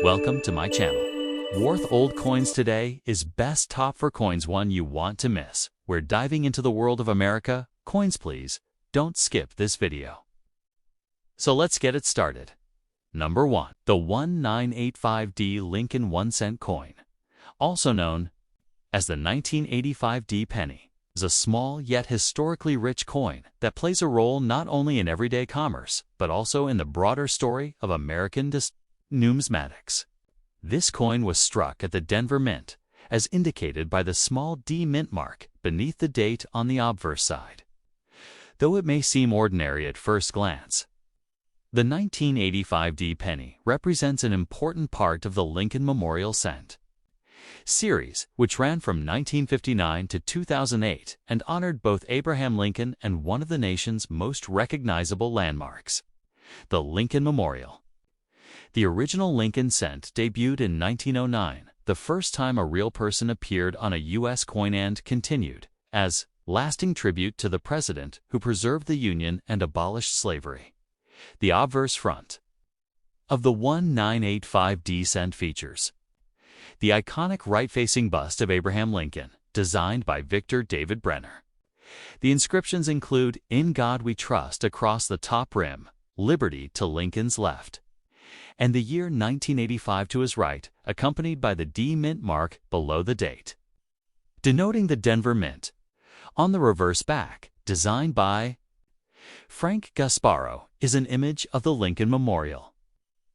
Welcome to my channel. Warth Old Coins today is best top for coins one you want to miss. We're diving into the world of America. Coins please, don't skip this video. So let's get it started. Number 1. The 1985D Lincoln 1-cent coin, also known as the 1985D penny, is a small yet historically rich coin that plays a role not only in everyday commerce, but also in the broader story of American numismatics. This coin was struck at the Denver Mint, as indicated by the small D mint mark beneath the date on the obverse side. Though it may seem ordinary at first glance, the 1985D penny represents an important part of the Lincoln Memorial Cent series, which ran from 1959 to 2008 and honored both Abraham Lincoln and one of the nation's most recognizable landmarks, the Lincoln Memorial. The original Lincoln cent debuted in 1909, the first time a real person appeared on a U.S. coin, and continued as lasting tribute to the president who preserved the Union and abolished slavery. The obverse front of the 1985D cent features the iconic right-facing bust of Abraham Lincoln, designed by Victor David Brenner. The inscriptions include "In God We Trust" across the top rim, "Liberty" to Lincoln's left, and the year 1985 to his right, accompanied by the D mint mark below the date, denoting the Denver Mint. On the reverse back, designed by Frank Gasparo, is an image of the Lincoln Memorial,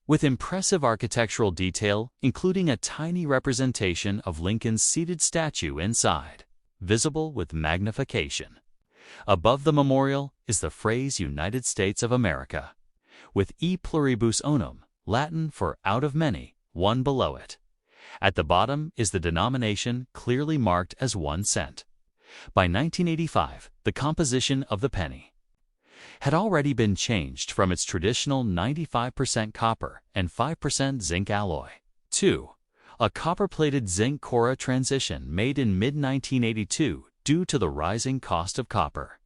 with impressive architectural detail, including a tiny representation of Lincoln's seated statue inside, visible with magnification. Above the memorial is the phrase "United States of America," with "E pluribus unum," Latin for "out of many," one below it. At the bottom is the denomination, clearly marked as 1 cent. By 1985, the composition of the penny had already been changed from its traditional 95% copper and 5% zinc alloy to a copper-plated zinc Cora transition made in mid-1982 due to the rising cost of copper.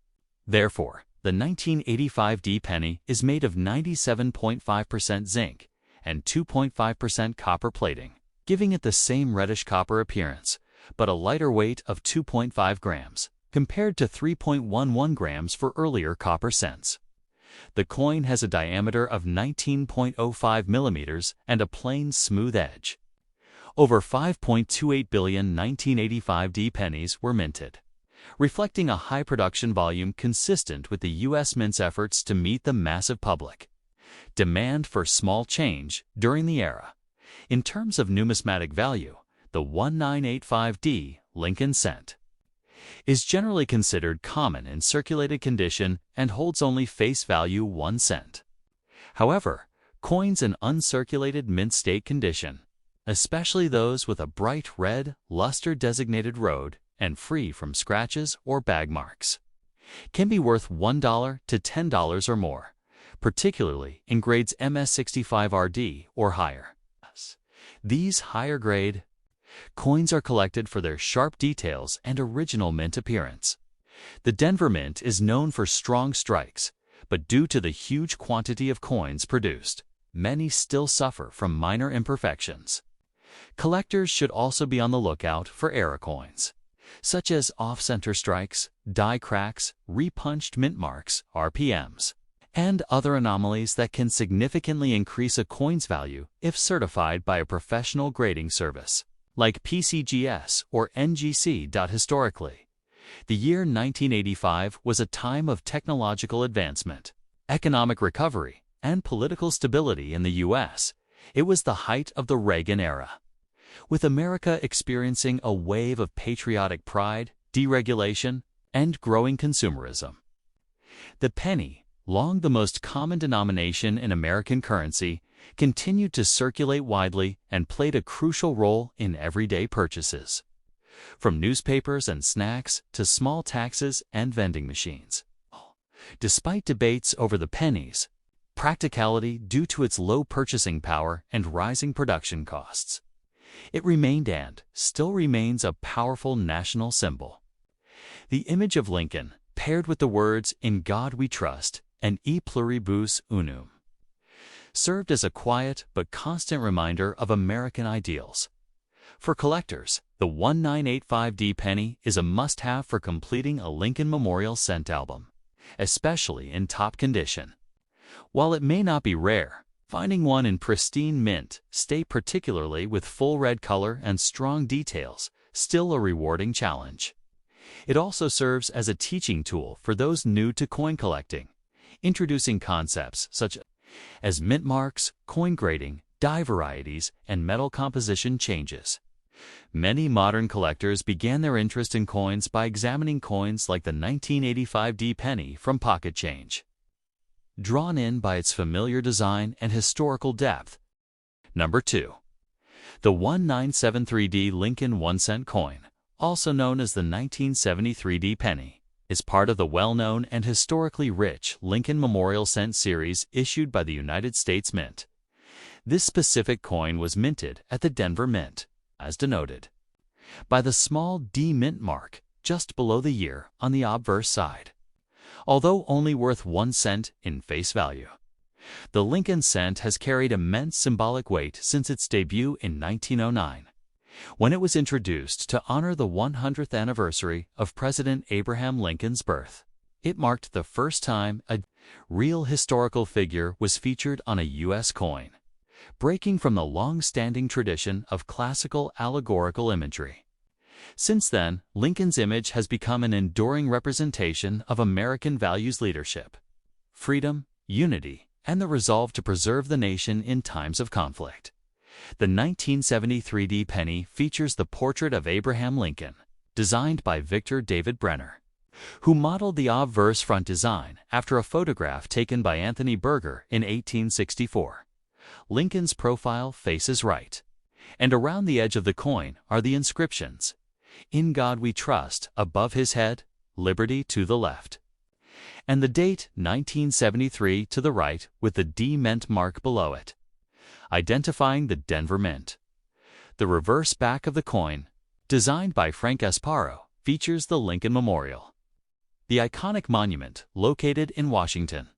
Therefore, the 1985D penny is made of 97.5% zinc and 2.5% copper plating, giving it the same reddish copper appearance, but a lighter weight of 2.5 grams. Compared to 3.11 grams for earlier copper cents. The coin has a diameter of 19.05 millimeters and a plain, smooth edge. Over 5.28 billion 1985D pennies were minted, reflecting a high production volume consistent with the U.S. Mint's efforts to meet the massive public demand for small change during the era. In terms of numismatic value, the 1985D Lincoln cent is generally considered common in circulated condition and holds only face value 1 cent. However, coins in uncirculated mint state condition, especially those with a bright red, luster-designated road and free from scratches or bag marks, can be worth $1 to $10 or more, particularly in grades MS65RD or higher. These higher-grade coins are collected for their sharp details and original mint appearance. The Denver Mint is known for strong strikes, but due to the huge quantity of coins produced, many still suffer from minor imperfections. Collectors should also be on the lookout for error coins, such as off-center strikes, die cracks, repunched mint marks, RPMs, and other anomalies that can significantly increase a coin's value if certified by a professional grading service, like PCGS or NGC. Historically, the year 1985 was a time of technological advancement, economic recovery, and political stability in the U.S. It was the height of the Reagan era, with America experiencing a wave of patriotic pride, deregulation, and growing consumerism. The penny, long the most common denomination in American currency, continued to circulate widely and played a crucial role in everyday purchases, from newspapers and snacks to small taxes and vending machines. Despite debates over the penny's practicality due to its low purchasing power and rising production costs, it remained and still remains a powerful national symbol. The image of Lincoln, paired with the words "In God We Trust" and "E pluribus unum," served as a quiet but constant reminder of American ideals. For collectors, the 1985D penny is a must-have for completing a Lincoln Memorial cent album, especially in top condition. While it may not be rare, finding one in pristine mint state, particularly with full red color and strong details, still a rewarding challenge. It also serves as a teaching tool for those new to coin collecting, introducing concepts such as mint marks, coin grading, die varieties, and metal composition changes. Many modern collectors began their interest in coins by examining coins like the 1985D penny from pocket change, drawn in by its familiar design and historical depth. Number 2. The 1973D Lincoln 1-cent coin, also known as the 1973D penny, is part of the well-known and historically rich Lincoln Memorial Cent series issued by the United States Mint. This specific coin was minted at the Denver Mint, as denoted by the small D mint mark just below the year on the obverse side. Although only worth 1 cent in face value, the Lincoln cent has carried immense symbolic weight since its debut in 1909, when it was introduced to honor the 100th anniversary of President Abraham Lincoln's birth. It marked the first time a real historical figure was featured on a U.S. coin, breaking from the long-standing tradition of classical allegorical imagery. Since then, Lincoln's image has become an enduring representation of American values: leadership, freedom, unity, and the resolve to preserve the nation in times of conflict. The 1973D penny features the portrait of Abraham Lincoln, designed by Victor David Brenner, who modeled the obverse front design after a photograph taken by Anthony Berger in 1864. Lincoln's profile faces right, and around the edge of the coin are the inscriptions, "In God We Trust," above his head, "Liberty" to the left, and the date 1973 to the right with the D Mint mark below it, identifying the Denver Mint. The reverse back of the coin, designed by Frank Esparro, features the Lincoln Memorial, the iconic monument located in Washington,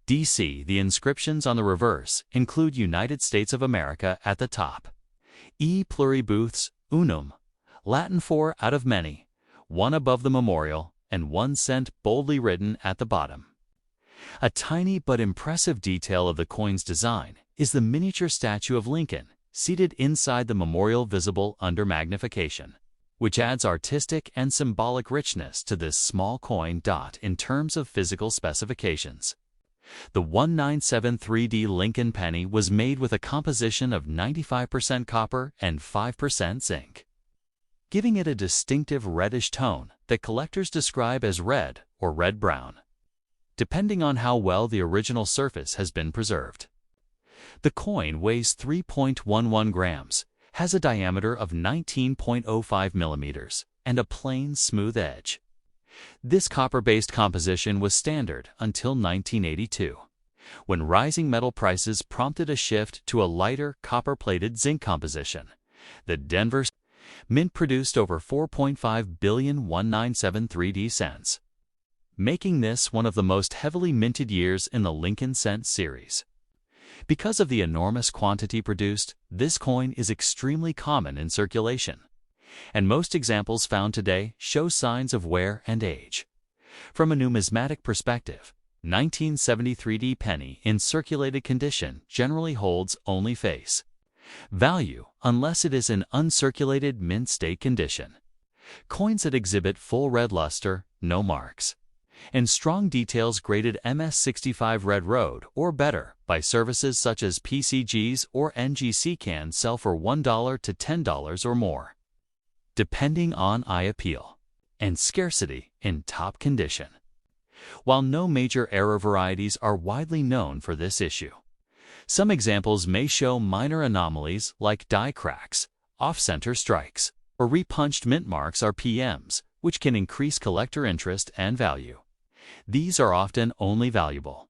D.C. The inscriptions on the reverse include United States of America at the top, E pluribus unum, Latin for out of many, one above the memorial, and 1 cent boldly written at the bottom. A tiny but impressive detail of the coin's design is the miniature statue of Lincoln seated inside the memorial, visible under magnification, which adds artistic and symbolic richness to this small coin. In terms of physical specifications, the 1973D Lincoln penny was made with a composition of 95% copper and 5% zinc, giving it a distinctive reddish tone that collectors describe as red or red-brown, depending on how well the original surface has been preserved. The coin weighs 3.11 grams, has a diameter of 19.05 millimeters, and a plain, smooth edge. This copper-based composition was standard until 1982, when rising metal prices prompted a shift to a lighter, copper-plated zinc composition. The Denver Mint produced over 4.5 billion 1973D cents, making this one of the most heavily minted years in the Lincoln Cent series. Because of the enormous quantity produced, this coin is extremely common in circulation, and most examples found today show signs of wear and age. From a numismatic perspective, 1973D penny in circulated condition generally holds only face value unless it is in uncirculated mint state condition. Coins that exhibit full red luster, no marks, and strong details graded MS65 Red Road or better by services such as PCGs or NGC can sell for $1 to $10 or more, depending on eye appeal and scarcity in top condition. While no major error varieties are widely known for this issue, some examples may show minor anomalies like die cracks, off-center strikes, or repunched mint marks RPMs, which can increase collector interest and value. These are often only valuable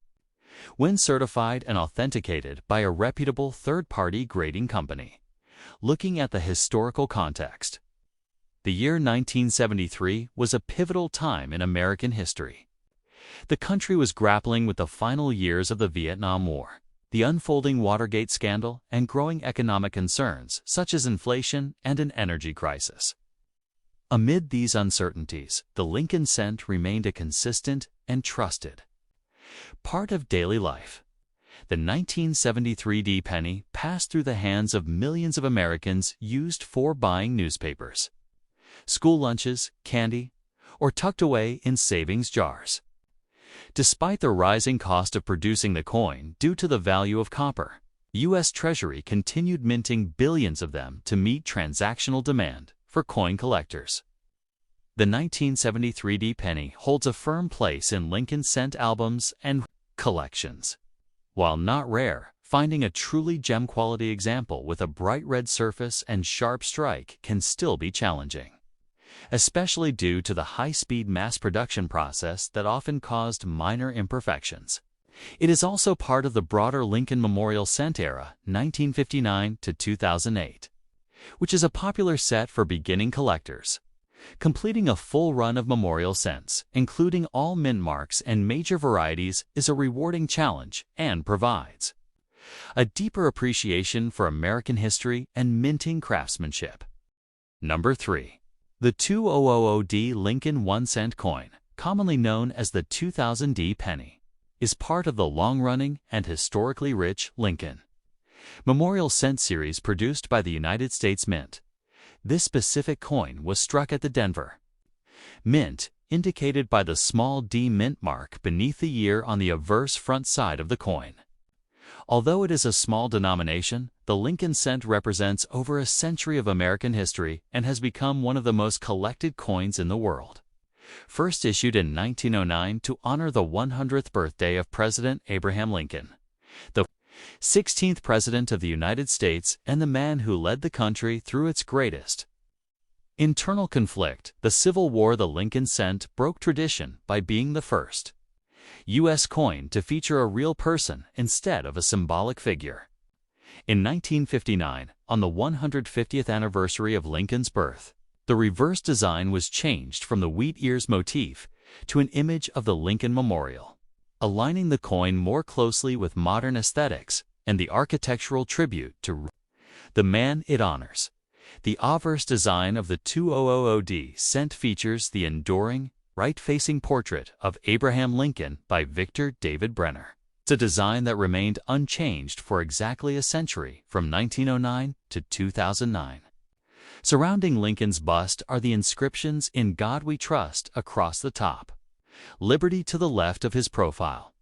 when certified and authenticated by a reputable third-party grading company. Looking at the historical context, the year 1973 was a pivotal time in American history. The country was grappling with the final years of the Vietnam War, the unfolding Watergate scandal, and growing economic concerns such as inflation and an energy crisis. Amid these uncertainties, the Lincoln cent remained a consistent and trusted part of daily life. The 1973 D penny passed through the hands of millions of Americans, used for buying newspapers, school lunches, candy, or tucked away in savings jars. Despite the rising cost of producing the coin due to the value of copper, U.S. Treasury continued minting billions of them to meet transactional demand for coin collectors. The 1973 D penny holds a firm place in Lincoln cent albums and collections. While not rare, finding a truly gem-quality example with a bright red surface and sharp strike can still be challenging, especially due to the high-speed mass production process that often caused minor imperfections. It is also part of the broader Lincoln Memorial Cent era, 1959 to 2008, which is a popular set for beginning collectors. Completing a full run of memorial cents, including all mint marks and major varieties, is a rewarding challenge and provides a deeper appreciation for American history and minting craftsmanship. Number 3. The 2000D Lincoln 1-cent coin, commonly known as the 2000D penny, is part of the long-running and historically rich Lincoln Memorial Cent series produced by the United States Mint. This specific coin was struck at the Denver Mint, indicated by the small D mint mark beneath the year on the obverse front side of the coin. Although it is a small denomination, the Lincoln cent represents over a century of American history and has become one of the most collected coins in the world. First issued in 1909 to honor the 100th birthday of President Abraham Lincoln, the 16th President of the United States and the man who led the country through its greatest internal conflict, the Civil War. The Lincoln cent broke tradition by being the first U.S. coin to feature a real person instead of a symbolic figure. In 1959, on the 150th anniversary of Lincoln's birth, the reverse design was changed from the wheat ears motif to an image of the Lincoln Memorial, aligning the coin more closely with modern aesthetics and the architectural tribute to the man it honors. The obverse design of the 2000D cent features the enduring, right-facing portrait of Abraham Lincoln by Victor David Brenner. It's a design that remained unchanged for exactly a century, from 1909 to 2009. Surrounding Lincoln's bust are the inscriptions "In God We Trust" across the top, "Liberty" to the left of his profile,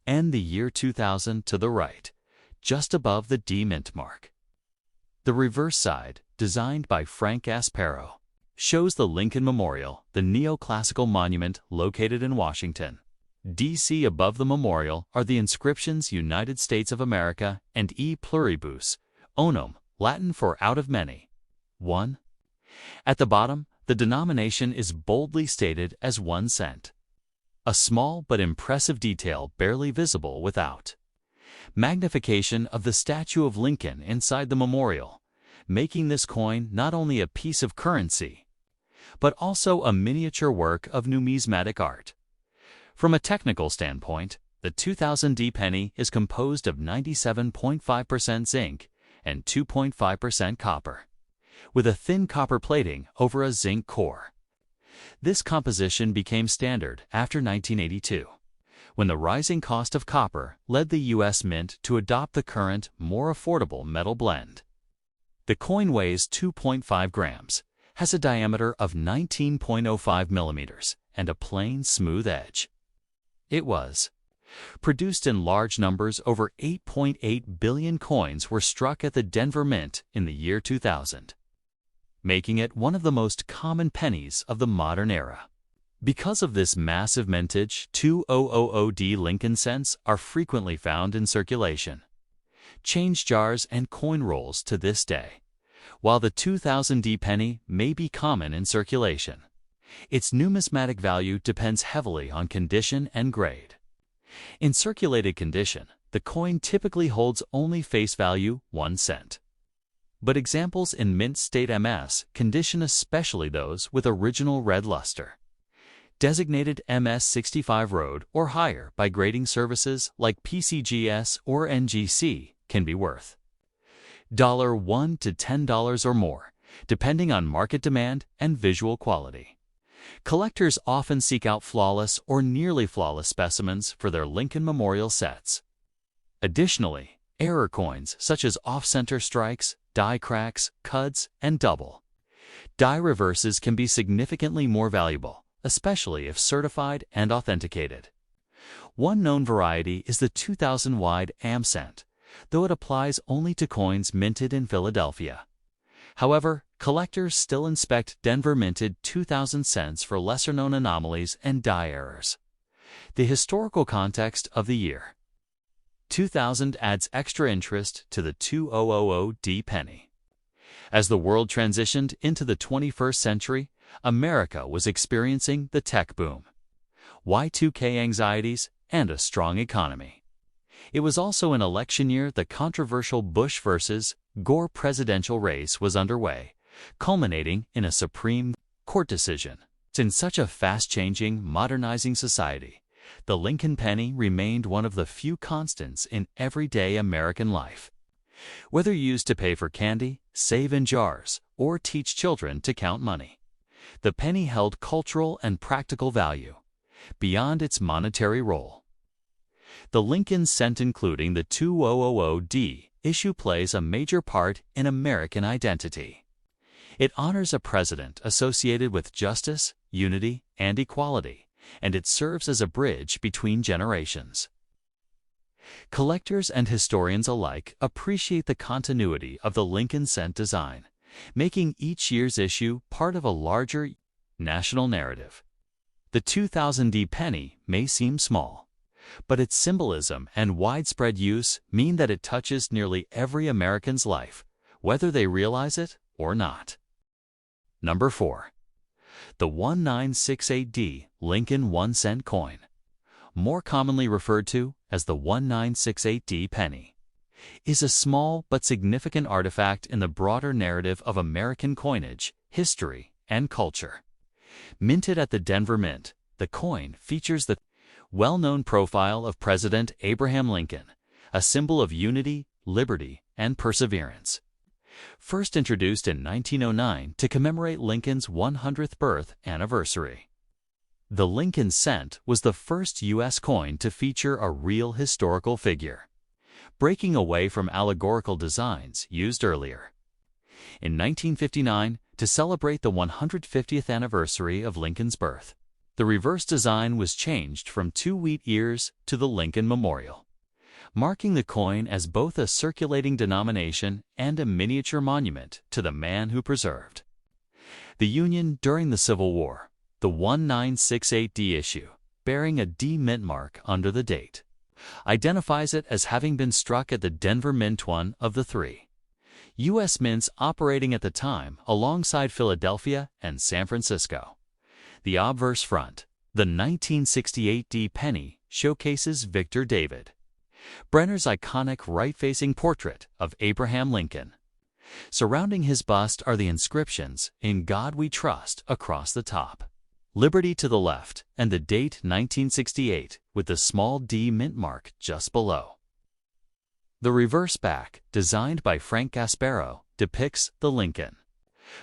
and the year 2000 to the right, just above the D mint mark. The reverse side, designed by Frank Aspero, shows the Lincoln Memorial, the neoclassical monument located in Washington, D.C. Above the memorial are the inscriptions "United States of America" and "E pluribus unum," Latin for "out of many, one." At the bottom, the denomination is boldly stated as 1 cent. A small but impressive detail barely visible without magnification of the statue of Lincoln inside the memorial, making this coin not only a piece of currency, but also a miniature work of numismatic art. From a technical standpoint, the 2000D penny is composed of 97.5% zinc and 2.5% copper, with a thin copper plating over a zinc core. This composition became standard after 1982, when the rising cost of copper led the U.S. Mint to adopt the current, more affordable metal blend. The coin weighs 2.5 grams, has a diameter of 19.05 millimeters, and a plain, smooth edge. It was produced in large numbers. Over 8.8 billion coins were struck at the Denver Mint in the year 2000, making it one of the most common pennies of the modern era. Because of this massive mintage, 2000D Lincoln cents are frequently found in circulation, change jars, and coin rolls to this day. While the 2000D penny may be common in circulation, its numismatic value depends heavily on condition and grade. In circulated condition, the coin typically holds only face value 1 cent. But examples in mint state MS condition, especially those with original red luster, designated MS-65 road or higher by grading services like PCGS or NGC, can be worth $1 to $10 or more, depending on market demand and visual quality. Collectors often seek out flawless or nearly flawless specimens for their Lincoln Memorial sets. Additionally, error coins such as off-center strikes, die cracks, cuts, and double die reverses can be significantly more valuable, especially if certified and authenticated. One known variety is the 2000 wide AM cent, though it applies only to coins minted in Philadelphia. However, collectors still inspect Denver-minted 2000 cents for lesser-known anomalies and die errors. The historical context of the year. 2000 adds extra interest to the 2000D penny. As the world transitioned into the 21st century, America was experiencing the tech boom, Y2K anxieties, and a strong economy. It was also an election year. The controversial Bush versus Gore presidential race was underway, culminating in a Supreme Court decision. In such a fast-changing, modernizing society, the Lincoln penny remained one of the few constants in everyday American life. Whether used to pay for candy, save in jars, or teach children to count money, the penny held cultural and practical value beyond its monetary role. The Lincoln cent, including the 2000D issue, plays a major part in American identity. It honors a president associated with justice, unity, and equality, and it serves as a bridge between generations. Collectors and historians alike appreciate the continuity of the Lincoln cent design, making each year's issue part of a larger national narrative. The 2000D penny may seem small, but its symbolism and widespread use mean that it touches nearly every American's life, whether they realize it or not. Number 4. The 1968D Lincoln 1 cent coin, more commonly referred to as the 1968D penny, is a small but significant artifact in the broader narrative of American coinage, history, and culture. Minted at the Denver Mint, the coin features the well-known profile of President Abraham Lincoln, a symbol of unity, liberty, and perseverance. First introduced in 1909 to commemorate Lincoln's 100th birth anniversary, the Lincoln cent was the first U.S. coin to feature a real historical figure, breaking away from allegorical designs used earlier. In 1959, to celebrate the 150th anniversary of Lincoln's birth, the reverse design was changed from 2 wheat ears to the Lincoln Memorial, marking the coin as both a circulating denomination and a miniature monument to the man who preserved the Union during the Civil War. The 1968D issue, bearing a D mint mark under the date, identifies it as having been struck at the Denver Mint, one of the 3 U.S. mints operating at the time alongside Philadelphia and San Francisco. The obverse front, the 1968D penny, showcases Victor David Brenner's iconic right-facing portrait of Abraham Lincoln. Surrounding his bust are the inscriptions, "In God We Trust," across the top, "Liberty" to the left, and the date 1968 with the small D mint mark just below. The reverse back, designed by Frank Gasparo, depicts the Lincoln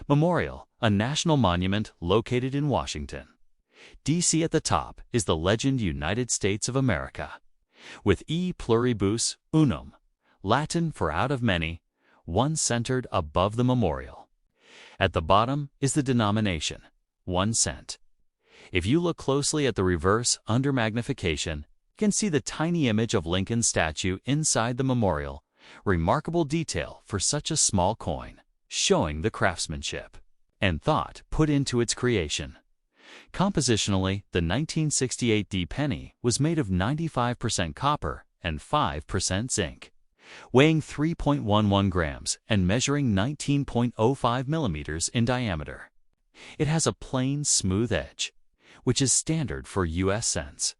Memorial, a national monument located in Washington, D.C. At the top is the legend United States of America, with E pluribus unum, Latin for out of many, one centered above the memorial. At the bottom is the denomination, 1 cent. If you look closely at the reverse under magnification, you can see the tiny image of Lincoln's statue inside the memorial, remarkable detail for such a small coin, showing the craftsmanship and thought put into its creation. Compositionally, the 1968D penny was made of 95% copper and 5% zinc, weighing 3.11 grams and measuring 19.05 millimeters in diameter. It has a plain, smooth edge, which is standard for U.S. cents.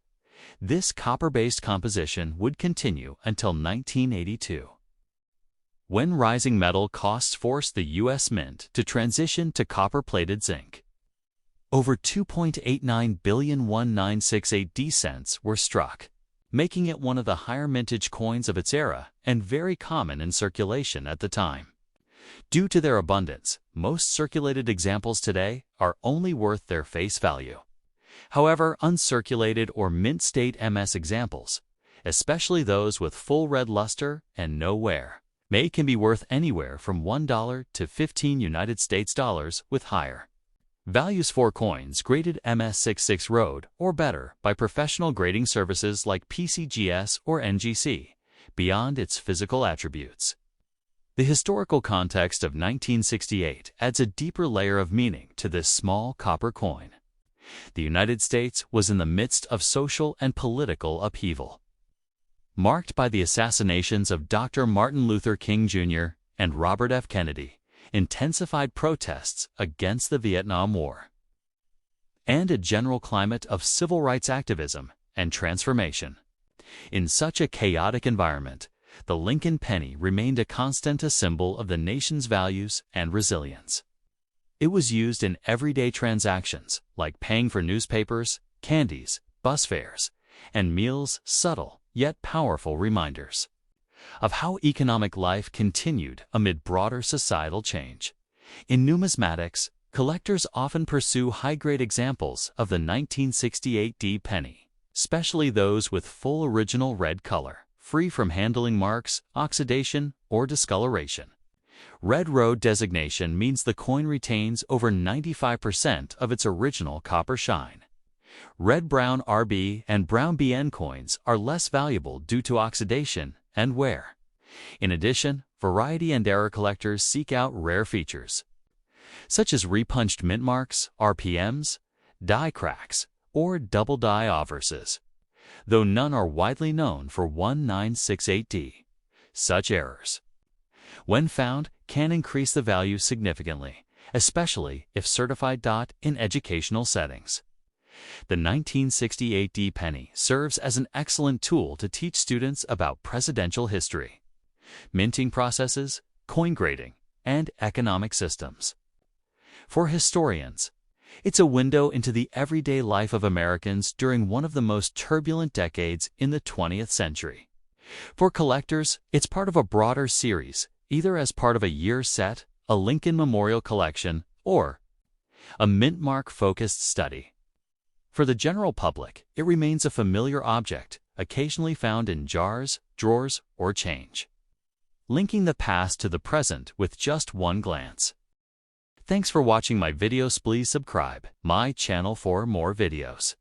This copper-based composition would continue until 1982, when rising metal costs forced the U.S. Mint to transition to copper-plated zinc. over 2.89 billion 1968 cents were struck, making it one of the higher mintage coins of its era and very common in circulation at the time. Due to their abundance, most circulated examples today are only worth their face value. However, uncirculated or mint-state MS examples, especially those with full red luster and no wear, can be worth anywhere from $1 to 15 United States dollars with higher values for coins graded MS66 Road or better by professional grading services like PCGS or NGC, beyond its physical attributes. The historical context of 1968 adds a deeper layer of meaning to this small copper coin. The United States was in the midst of social and political upheaval, marked by the assassinations of Dr. Martin Luther King Jr. and Robert F. Kennedy, intensified protests against the Vietnam War, and a general climate of civil rights activism and transformation. In such a chaotic environment, the Lincoln penny remained a constant, a symbol of the nation's values and resilience. It was used in everyday transactions like paying for newspapers, candies, bus fares, and meals, subtle yet powerful reminders of how economic life continued amid broader societal change. In numismatics, collectors often pursue high-grade examples of the 1968 D penny, especially those with full original red color, free from handling marks, oxidation, or discoloration. Red Road designation means the coin retains over 95% of its original copper shine. Red-brown RB and brown BN coins are less valuable due to oxidation and wear. In addition, variety and error collectors seek out rare features, such as repunched mint marks, RPMs, die cracks, or double die obverses, though none are widely known for 1968D. Such errors, when found, can increase the value significantly, especially if certified. In educational settings, the 1968 D penny serves as an excellent tool to teach students about presidential history, minting processes, coin grading, and economic systems. For historians, it's a window into the everyday life of Americans during one of the most turbulent decades in the 20th century. For collectors, it's part of a broader series, either as part of a year set, a Lincoln Memorial collection, or a mint mark-focused study. For the general public, it remains a familiar object, occasionally found in jars, drawers, or change, linking the past to the present with just one glance. Thanks for watching my videos. Please subscribe my channel for more videos.